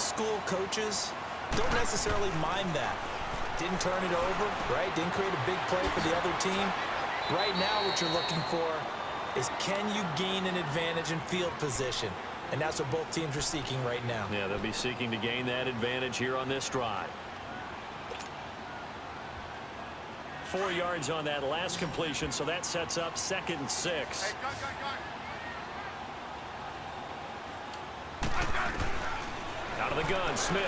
school coaches don't necessarily mind that. Didn't turn it over, right? Didn't create a big play for the other team. Right now what you're looking for is, can you gain an advantage in field position? And that's what both teams are seeking right now. Yeah, they'll be seeking to gain that advantage here on this drive. 4 yards on that last completion, so that sets up 2nd and 6. Hey, go. Out of the gun, Smith.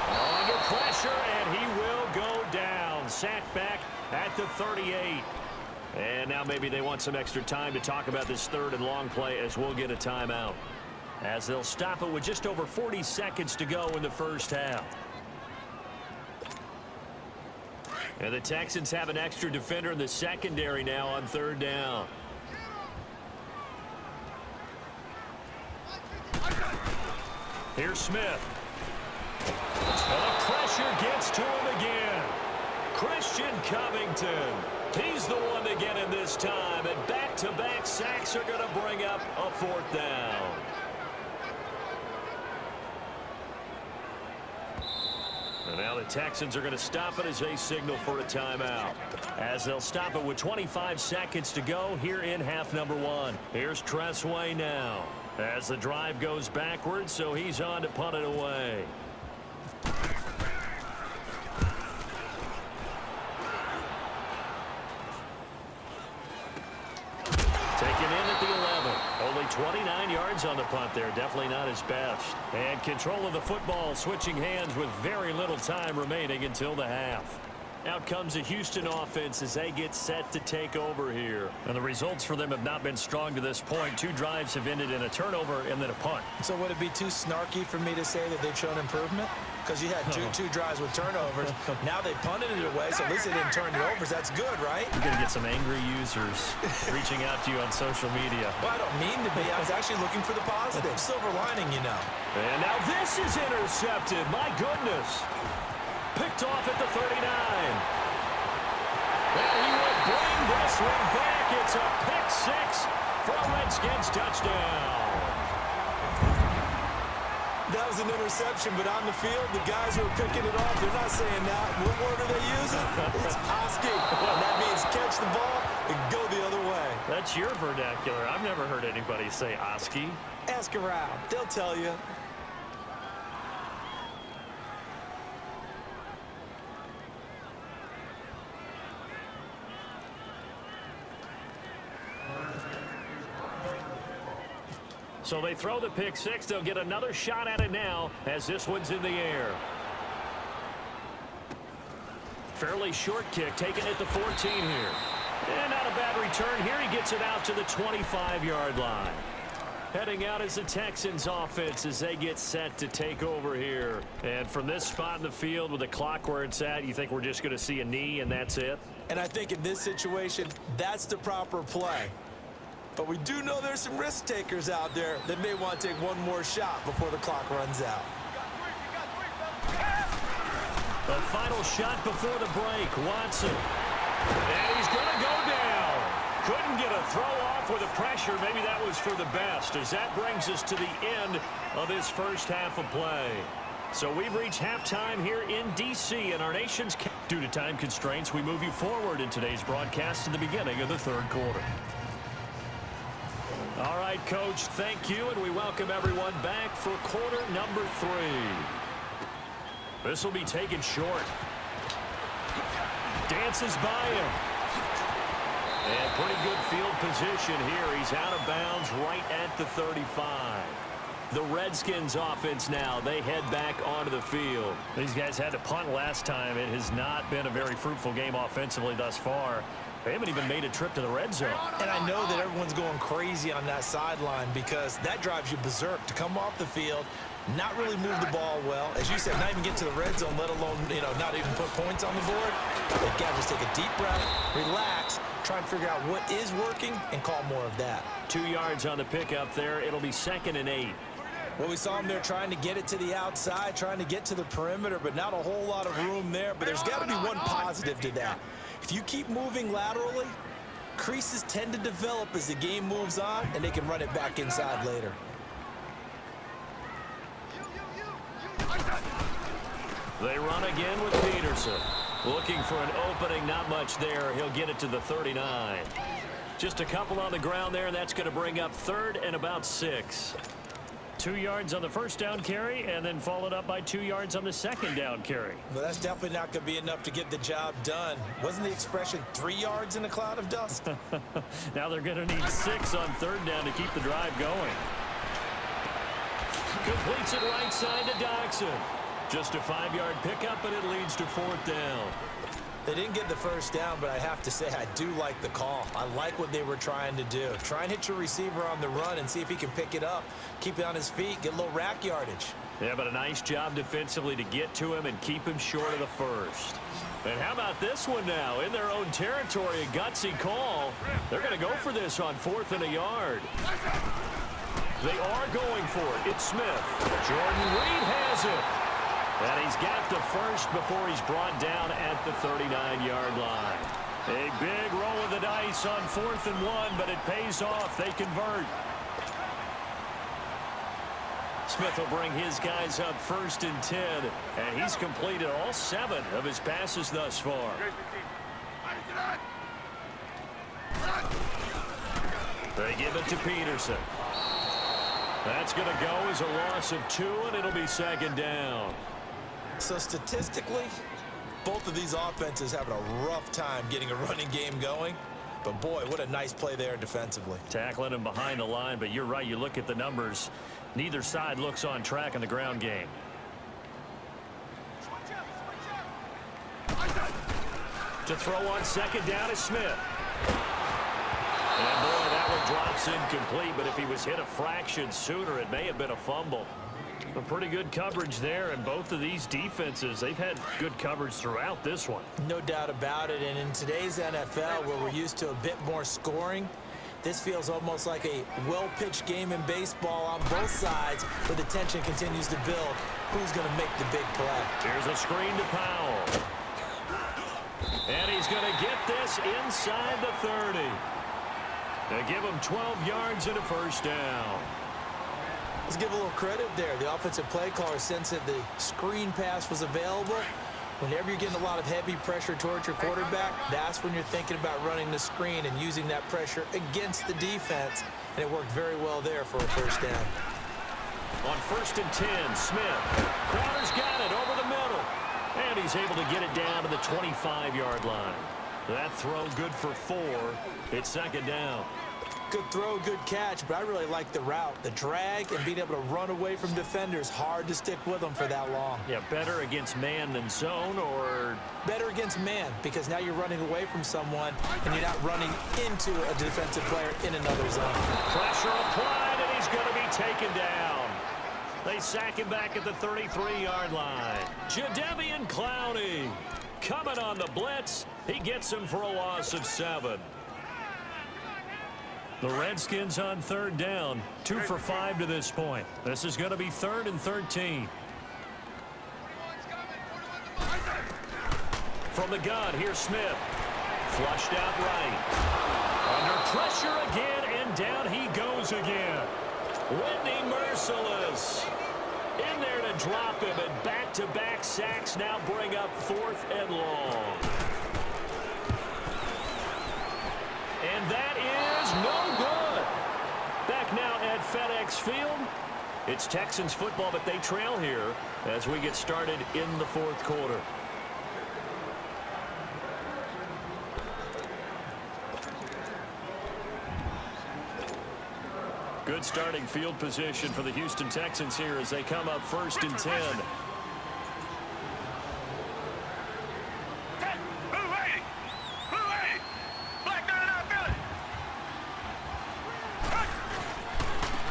Under pressure, and he will go down. Sacked back at the 38. And now maybe they want some extra time to talk about this 3rd and long play, as we'll get a timeout, as they'll stop it with just over 40 seconds to go in the first half. And the Texans have an extra defender in the secondary now on 3rd down. Here's Smith. And the pressure gets to him again. Christian Covington. He's the one to get him this time. And back-to-back sacks are going to bring up a 4th down. And now the Texans are going to stop it as they signal for a timeout, as they'll stop it with 25 seconds to go here in half number 1. Here's Tressway now as the drive goes backwards, so he's on to punt it away. Taken in at the 11. Only 29 yards on the punt there. Definitely not his best. And control of the football, switching hands with very little time remaining until the half. Out comes the Houston offense as they get set to take over here. And the results for them have not been strong to this point. 2 drives have ended in a turnover and then a punt. So would it be too snarky for me to say that they've shown improvement? Because you had two drives with turnovers. Now they punted it away, so at least they didn't turn it over. That's good, right? You're going to get some angry users reaching out to you on social media. Well, I don't mean to be. I was actually looking for the positive. Silver lining, you know. And now this is intercepted. My goodness. Picked off at the 39. And he will bring this one back. It's a pick 6 for a Redskins touchdown. That was an interception, but on the field, the guys who are picking it off, they're not saying that. What word are they using? It's Oski. And that means catch the ball and go the other way. That's your vernacular. I've never heard anybody say Oski. Ask around. They'll tell you. So they throw the pick 6. They'll get another shot at it now as this one's in the air. Fairly short kick taken at the 14 here. And not a bad return here. He gets it out to the 25-yard line. Heading out is the Texans offense as they get set to take over here. And from this spot in the field with the clock where it's at, you think we're just going to see a knee and that's it? And I think in this situation, that's the proper play. But we do know there's some risk takers out there that may want to take one more shot before the clock runs out. The final shot before the break, Watson. And he's going to go down. Couldn't get a throw off with the pressure. Maybe that was for the best, as that brings us to the end of this first half of play. So we've reached halftime here in D.C. in our nation's cap. Due to time constraints, we move you forward in today's broadcast to the beginning of the 3rd quarter. All right, Coach, thank you, and we welcome everyone back for quarter number 3. This will be taken short. Dances by him. And pretty good field position here. He's out of bounds right at the 35. The Redskins offense now, they head back onto the field. These guys had to punt last time. It has not been a very fruitful game offensively thus far. They haven't even made a trip to the red zone. And I know that everyone's going crazy on that sideline because that drives you berserk to come off the field, not really move the ball well. As you said, not even get to the red zone, let alone, not even put points on the board. They've got to just take a deep breath, relax, try and figure out what is working and call more of that. 2 yards on the pickup there. It'll be 2nd and 8. Well, we saw him there trying to get it to the outside, trying to get to the perimeter, but not a whole lot of room there. But there's got to be one positive to that. If you keep moving laterally, creases tend to develop as the game moves on, and they can run it back inside later. They run again with Peterson. Looking for an opening, not much there. He'll get it to the 39. Just a couple on the ground there, and that's going to bring up 3rd and about 6. 2 yards on the first down carry, and then followed up by 2 yards on the second down carry. Well, that's definitely not going to be enough to get the job done. Wasn't the expression 3 yards in a cloud of dust? Now they're going to need 6 on 3rd down to keep the drive going. Completes it right side to Doxson. Just a 5-yard pickup, and it leads to 4th down. They didn't get the first down, but I have to say I do like the call. I like what they were trying to do. Try and hit your receiver on the run and see if he can pick it up. Keep it on his feet, get a little rack yardage. Yeah, but a nice job defensively to get to him and keep him short of the first. And how about this one now? In their own territory, a gutsy call. They're going to go for this on 4th and a yard. They are going for it. It's Smith. Jordan Reed has it. And he's got the first before he's brought down at the 39-yard line. A big roll of the dice on 4th and 1, but it pays off. They convert. Smith will bring his guys up 1st and 10, and he's completed all 7 of his passes thus far. They give it to Peterson. That's going to go as a loss of 2, and it'll be 2nd down. So statistically, both of these offenses having a rough time getting a running game going. But boy, what a nice play there defensively. Tackling him behind the line, but you're right. You look at the numbers. Neither side looks on track in the ground game. To throw on 2nd down is Smith. And boy, that one drops incomplete, but if he was hit a fraction sooner, it may have been a fumble. A pretty good coverage there, and both of these defenses, they've had good coverage throughout this one. No doubt about it, and in today's NFL, where we're used to a bit more scoring, this feels almost like a well-pitched game in baseball on both sides, where the tension continues to build. Who's going to make the big play? Here's a screen to Powell. And he's going to get this inside the 30. They give him 12 yards and a first down. Let's give a little credit there. The offensive play caller sensed that the screen pass was available. Whenever you're getting a lot of heavy pressure towards your quarterback, that's when you're thinking about running the screen and using that pressure against the defense. And it worked very well there for a first down. On 1st and 10, Smith. Crowder's got it over the middle. And he's able to get it down to the 25-yard line. That throw good for 4. It's 2nd down. Good throw, good catch, but I really like the route. The drag and being able to run away from defenders, hard to stick with them for that long. Yeah, better against man than zone, or? Better against man, because now you're running away from someone and you're not running into a defensive player in another zone. Pressure applied, and he's going to be taken down. They sack him back at the 33-yard line. Jadeveon Clowney coming on the blitz. He gets him for a loss of 7. The Redskins on 3rd down, 2 for 5 to this point. This is going to be 3rd and 13. From the gun, here's Smith. Flushed out right. Under pressure again, and down he goes again. Whitney merciless. In there to drop him, and back-to-back sacks now bring up 4th and long. And that is no good. Back now at FedEx Field. It's Texans football, but they trail here as we get started in the 4th quarter. Good starting field position for the Houston Texans here as they come up 1st and 10.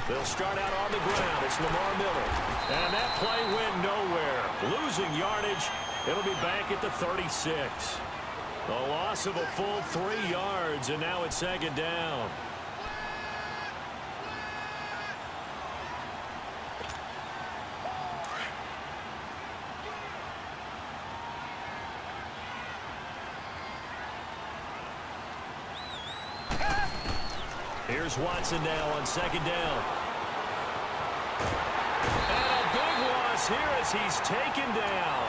They'll start out on the ground. It's Lamar Miller. And that play went nowhere. Losing yardage. It'll be back at the 36. A loss of a full 3 yards, and now it's 2nd down. Here's Watson now on 2nd down. And a big loss here as he's taken down.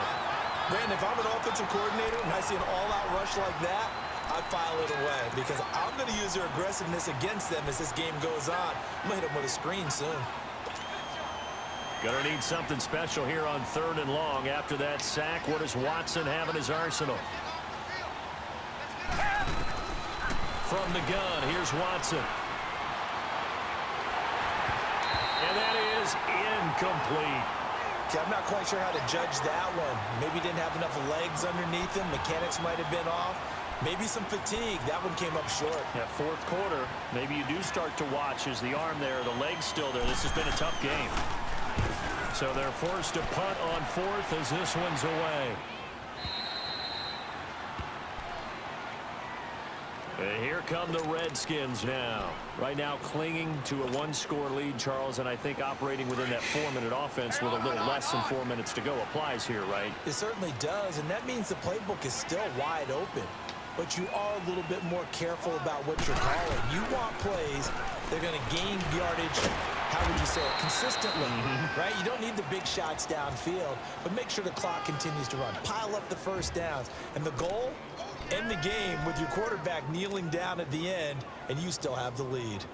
Brandon, if I'm an offensive coordinator and I see an all-out rush like that, I file it away because I'm going to use their aggressiveness against them as this game goes on. I'm going to hit them with a screen soon. Gonna need something special here on 3rd and long. After that sack, what does Watson have in his arsenal? From the gun, here's Watson. And that is incomplete. Okay, I'm not quite sure how to judge that one. Maybe didn't have enough legs underneath him. Mechanics might have been off. Maybe some fatigue. That one came up short. Yeah, 4th quarter. Maybe you do start to watch as the arm there, the leg's still there. This has been a tough game. So they're forced to punt on 4th as this one's away. And here come the Redskins now. Right now clinging to a 1-score lead, Charles, and I think operating within that 4-minute offense with a little less than 4 minutes to go applies here, right? It certainly does, and that means the playbook is still wide open. But you are a little bit more careful about what you're calling. You want plays that are going to gain yardage, how would you say it, consistently, right? You don't need the big shots downfield, but make sure the clock continues to run. Pile up the first downs. And the goal, end the game with your quarterback kneeling down at the end, and you still have the lead.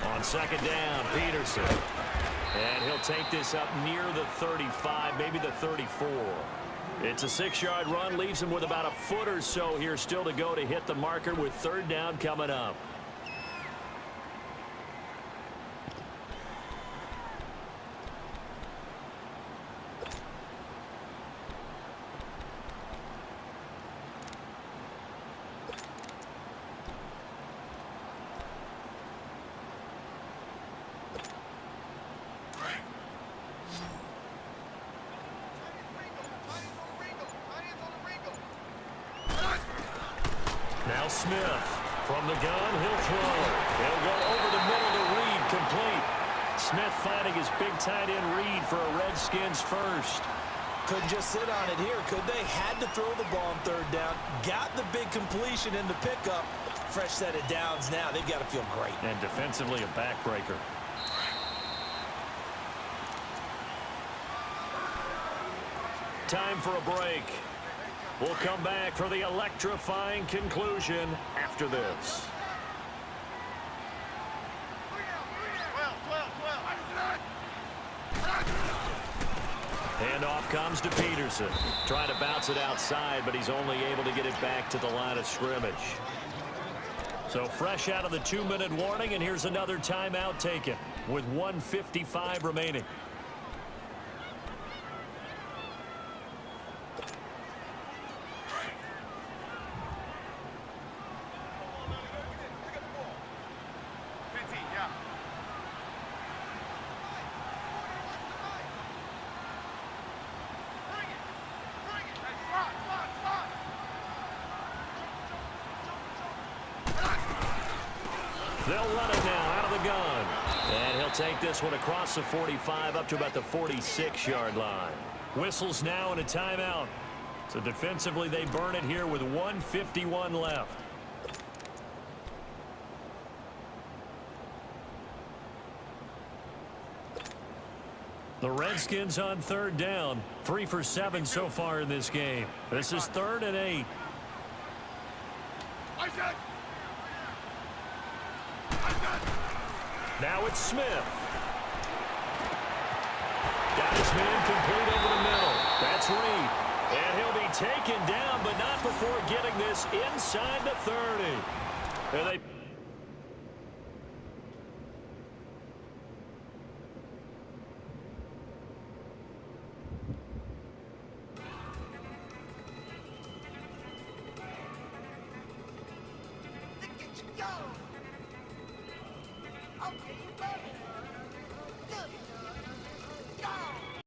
On 2nd down, Peterson. And he'll take this up near the 35, maybe the 34. It's a 6-yard run, leaves him with about a foot or so here still to go to hit the marker with 3rd down coming up. Now Smith from the gun, he'll throw. He'll go over the middle to Reed, complete. Smith finding his big tight end Reed for a Redskins first. Couldn't just sit on it here, could they? Had to throw the ball on 3rd down. Got the big completion in the pickup. Fresh set of downs now. They've got to feel great. And defensively a backbreaker. Time for a break. We'll come back for the electrifying conclusion after this. Handoff comes to Peterson. Trying to bounce it outside, but he's only able to get it back to the line of scrimmage. So fresh out of the 2-minute warning, and here's another timeout taken with 1:55 remaining. They'll run it now out of the gun. And he'll take this one across the 45 up to about the 46-yard line. Whistles now and a timeout. So defensively they burn it here with 1:51 left. The Redskins on 3rd down. 3 for 7 so far in this game. This is 3rd and 8. Now it's Smith. Got his man complete over the middle. That's Reed. And he'll be taken down, but not before getting this inside the 30. And they...